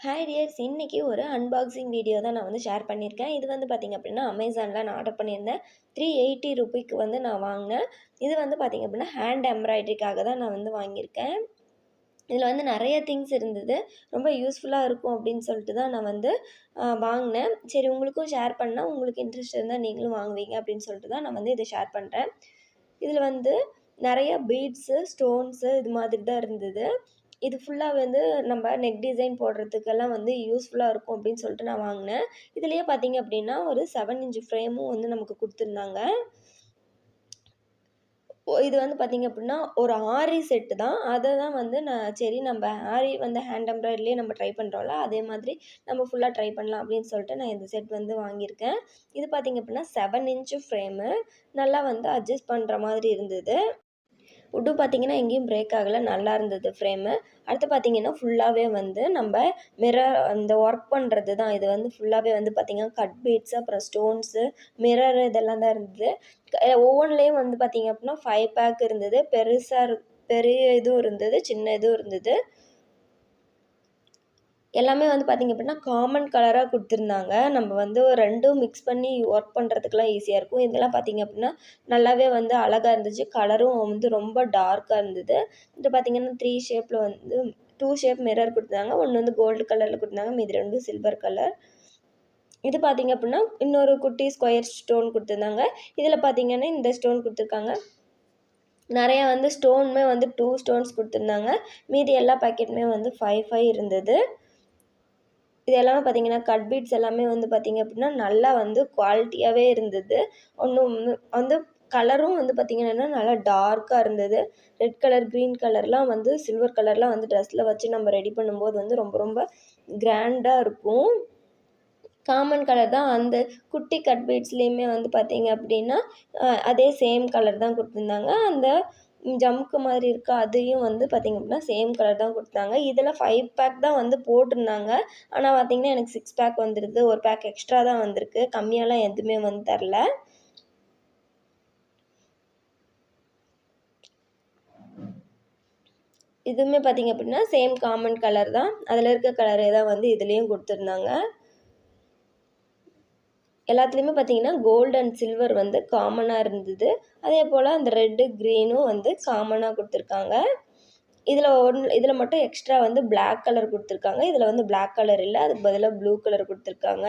Hi tears, இன்னைக்கு ஒரு unboxing video தான் நான் ஷேர் பண்ணியிருக்கேன். இது பார்த்திங்க அப்படின்னா அமேசானில் நான் ஆர்டர் பண்ணியிருந்தேன். 380 ருபீக்கு நான் வாங்கினேன். இது பார்த்திங்க அப்படின்னா ஹேண்ட் எம்ப்ராய்டரிக்காக தான் நான் வாங்கியிருக்கேன். இதில் நிறைய திங்ஸ் இருந்தது. ரொம்ப யூஸ்ஃபுல்லாக இருக்கும் அப்படின்னு சொல்லிட்டு தான் நான் வாங்கினேன். சரி, உங்களுக்கும் ஷேர் பண்ணால் உங்களுக்கு இன்ட்ரெஸ்ட் இருந்தால் நீங்களும் வாங்குவீங்க அப்படின்னு சொல்லிட்டு தான் நான் இதை ஷேர் பண்ணுறேன். இதில் நிறைய பீட்ஸு, ஸ்டோன்ஸு இது மாதிரி தான் இருந்தது. இது ஃபுல்லாக நம்ம நெக் டிசைன் போடுறதுக்கெல்லாம் யூஸ்ஃபுல்லாக இருக்கும் அப்படின்னு சொல்லிட்டு நான் வாங்கினேன். இதுலேயே பார்த்தீங்க அப்படின்னா ஒரு 7 இன்ச் ஃப்ரேமும் நமக்கு கொடுத்துருந்தாங்க. இது பார்த்தீங்க அப்படின்னா ஒரு ஆரி செட்டு தான். அதை தான் நான் சரி நம்ம ஆரி ஹேண்ட் எம்ப்ராய்டரிலேயே நம்ம ட்ரை பண்ணுறோம்ல, அதே மாதிரி நம்ம ஃபுல்லாக ட்ரை பண்ணலாம் அப்படின்னு சொல்லிட்டு நான் இந்த செட் வாங்கியிருக்கேன். இது பார்த்தீங்க அப்படின்னா 7 இன்ச்சு ஃப்ரேமு. நல்லா அட்ஜஸ்ட் பண்ணுற மாதிரி இருந்தது. உட்டு பார்த்திங்கன்னா எங்கேயும் பிரேக் ஆகலை, நல்லா இருந்தது ஃப்ரேமு. அடுத்து பார்த்திங்கன்னா ஃபுல்லாகவே நம்ம மிரர் அந்த ஒர்க் பண்ணுறது தான். இது ஃபுல்லாகவே பார்த்திங்கன்னா கட் பீட்ஸு, அப்புறம் ஸ்டோன்ஸு, மிரர் இதெல்லாம் தான் இருந்தது. ஒவ்வொன்றுலேயும் பார்த்திங்க அப்படின்னா 5 பேக் இருந்தது. பெரிய இதுவும் இருந்தது, சின்ன இதுவும் இருந்தது. எல்லாமே பார்த்திங்க அப்படின்னா காமன் கலராக கொடுத்துருந்தாங்க. நம்ம ரெண்டும் மிக்ஸ் பண்ணி ஒர்க் பண்ணுறதுக்குலாம் ஈஸியாக இருக்கும். இதெல்லாம் பார்த்திங்க அப்படின்னா நல்லாவே அழகாக இருந்துச்சு. கலரும் ரொம்ப டார்க்காக இருந்தது. இது பார்த்திங்கன்னா 3 ஷேப்பில் 2 ஷேப் மிரர் கொடுத்தாங்க. ஒன்று கோல்டு கலரில் கொடுத்தாங்க, மீதி 2 சில்வர் கலர். இது பார்த்திங்க அப்படின்னா இன்னொரு குட்டி ஸ்கொயர் ஸ்டோன் கொடுத்துருந்தாங்க. இதில் பார்த்திங்கன்னா இந்த ஸ்டோன் கொடுத்துருக்காங்க. நிறையா ஸ்டோனுமே 2 ஸ்டோன்ஸ் கொடுத்துருந்தாங்க. மீதி எல்லா பேக்கெட்டுமே 5 இருந்தது. இது எல்லாமே பார்த்திங்கன்னா கட் பீட்ஸ் எல்லாமே பார்த்திங்க அப்படின்னா நல்லா குவாலிட்டியாகவே இருந்தது. ஒன்றும் கலரும் பார்த்திங்கன்னா நல்லா டார்க்காக இருந்தது. ரெட் கலர், க்ரீன் கலர்லாம் சில்வர் கலர்லாம் ட்ரெஸ்ஸில் வச்சு நம்ம ரெடி பண்ணும்போது ரொம்ப ரொம்ப கிராண்டாக இருக்கும். காமன் கலர் தான். அந்த குட்டி கட் பீட்ஸ்லேயுமே பார்த்திங்க அப்படின்னா அதே சேம் கலர் தான் கொடுத்துருந்தாங்க. அந்த ஜம்க்கு மாதிரி இருக்கா, அதையும் பார்த்திங்க அப்படின்னா சேம் கலர் தான் கொடுத்தாங்க. இதில் 5 பேக் தான் போட்டிருந்தாங்க. ஆனால் பார்த்திங்கன்னா எனக்கு 6 பேக் வந்துடுது. ஒரு பேக் எக்ஸ்ட்ரா தான் வந்திருக்கு. கம்மியாலாம் எதுவுமே தரல. இதுவுமே பார்த்திங்க அப்படின்னா சேம் காமன் கலர் தான். அதில் இருக்க கலரே தான் இதுலேயும் கொடுத்துருந்தாங்க. எல்லாத்துலேயுமே பார்த்திங்கன்னா கோல்டு அண்ட் சில்வர் காமனாக இருந்தது. அதே போல் அந்த ரெட்டு, க்ரீனும் காமனாக கொடுத்துருக்காங்க. இதில் மட்டும் எக்ஸ்ட்ரா பிளாக் கலர் கொடுத்துருக்காங்க. இதில் பிளாக் கலர் இல்லை, அதுக்கு பதிலாக ப்ளூ கலர் கொடுத்துருக்காங்க.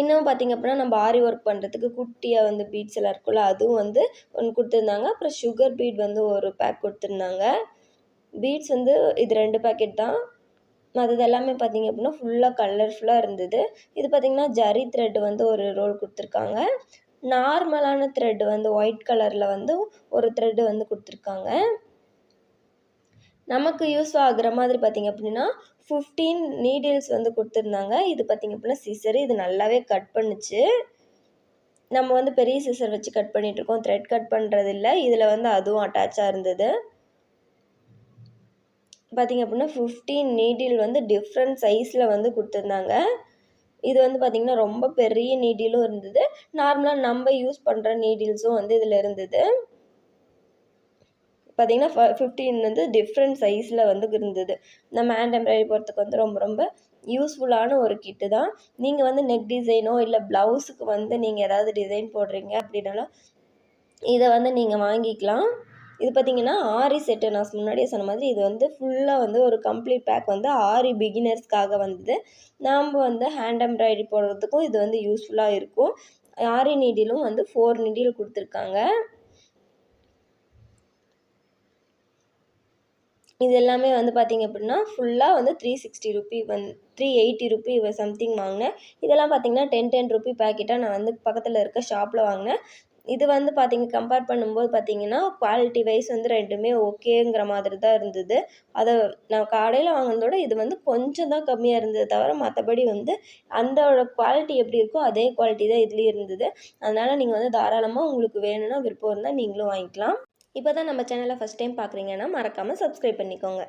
இன்னும் பார்த்திங்க அப்படின்னா நம்ம ஆரி ஒர்க் பண்ணுறதுக்கு குட்டியாக பீட்ஸ் எல்லாம் இருக்குல்ல, அதுவும் ஒன்று கொடுத்துருந்தாங்க. அப்புறம் சுகர் பீட் ஒரு பேக் கொடுத்துருந்தாங்க. பீட்ஸ் இது 2 பேக்கெட் தான். மற்றது எல்லாமே பார்த்திங்க அப்படின்னா ஃபுல்லாக கலர்ஃபுல்லாக இருந்தது. இது பார்த்திங்கன்னா ஜரி த்ரெட் ஒரு ரோல் கொடுத்துருக்காங்க. நார்மலான த்ரெட் ஒயிட் கலரில் ஒரு த்ரெட்டு கொடுத்துருக்காங்க. நமக்கு யூஸ் ஆகுற மாதிரி பார்த்திங்க அப்படின்னா 15 நீடில்ஸ் கொடுத்துருந்தாங்க. இது பார்த்திங்க அப்படின்னா சிசரு. இது நல்லாவே கட் பண்ணுச்சு. நம்ம பெரிய சிசர் வச்சு கட் பண்ணிகிட்ருக்கோம், த்ரெட் கட் பண்ணுறது இல்லை. இதில் அதுவும் அட்டாச்சாக இருந்தது. பார்த்திங்க அப்படின்னா 15 நீடில் டிஃப்ரெண்ட் சைஸில் கொடுத்துருந்தாங்க. இது பார்த்திங்கன்னா ரொம்ப பெரிய நீடிலும் இருந்தது. நார்மலாக நம்ம யூஸ் பண்ணுற நீடில்ஸும் இதில் இருந்தது. பார்த்திங்கன்னா 15 டிஃப்ரெண்ட் சைஸில் இருந்தது. நம்ம ஹேண்ட் எம்ப்ராய்டரி போகிறதுக்கு ரொம்ப ரொம்ப யூஸ்ஃபுல்லான ஒரு கிட்டு தான். நீங்கள் நெக் டிசைனோ இல்லை ப்ளவுஸுக்கு நீங்கள் ஏதாவது டிசைன் போடுறீங்க அப்படின்னாலும் இதை நீங்கள் வாங்கிக்கலாம். இது பார்த்திங்கன்னா ஆரி செட்டு. நான் முன்னாடியே சொன்ன மாதிரி இது ஃபுல்லாக ஒரு கம்ப்ளீட் பேக் ஆரி பிகினர்ஸ்க்காக நாம் ஹேண்ட் எம்ப்ராய்டரி போடுறதுக்கும் இது யூஸ்ஃபுல்லாக இருக்கும். ஆரி நீடிலும் 4 நீடில் கொடுத்துருக்காங்க. இது எல்லாமே பார்த்திங்க அப்படின்னா ஃபுல்லாக 360 ருபி 380 ருபி சம்திங் வாங்கினேன். இதெல்லாம் பார்த்திங்கன்னா 10 ருபி பேக்கெட்டாக நான் பக்கத்தில் இருக்க ஷாப்பில் வாங்கினேன். இது கம்பேர் பண்ணும்போது பார்த்திங்கன்னா குவாலிட்டி வைஸ் ரெண்டுமே ஓகேங்கிற மாதிரி தான் இருந்தது. அதை நான் கடையில் வாங்கினதோட இது கொஞ்சம் தான் கம்மியாக இருந்தது தவிர மற்றபடி அந்தோட குவாலிட்டி எப்படி இருக்கோ அதே குவாலிட்டி தான் இதுலேயும் இருந்தது. அதனால் நீங்கள் தாராளமாக உங்களுக்கு வேணும்னா விருப்பம் இருந்தால் நீங்களும் வாங்கிக்கலாம். இப்போ தான் நம்ம சேனலை ஃபஸ்ட் டைம் பார்க்குறீங்கன்னா மறக்காமல் சப்ஸ்கிரைப் பண்ணிக்கோங்க.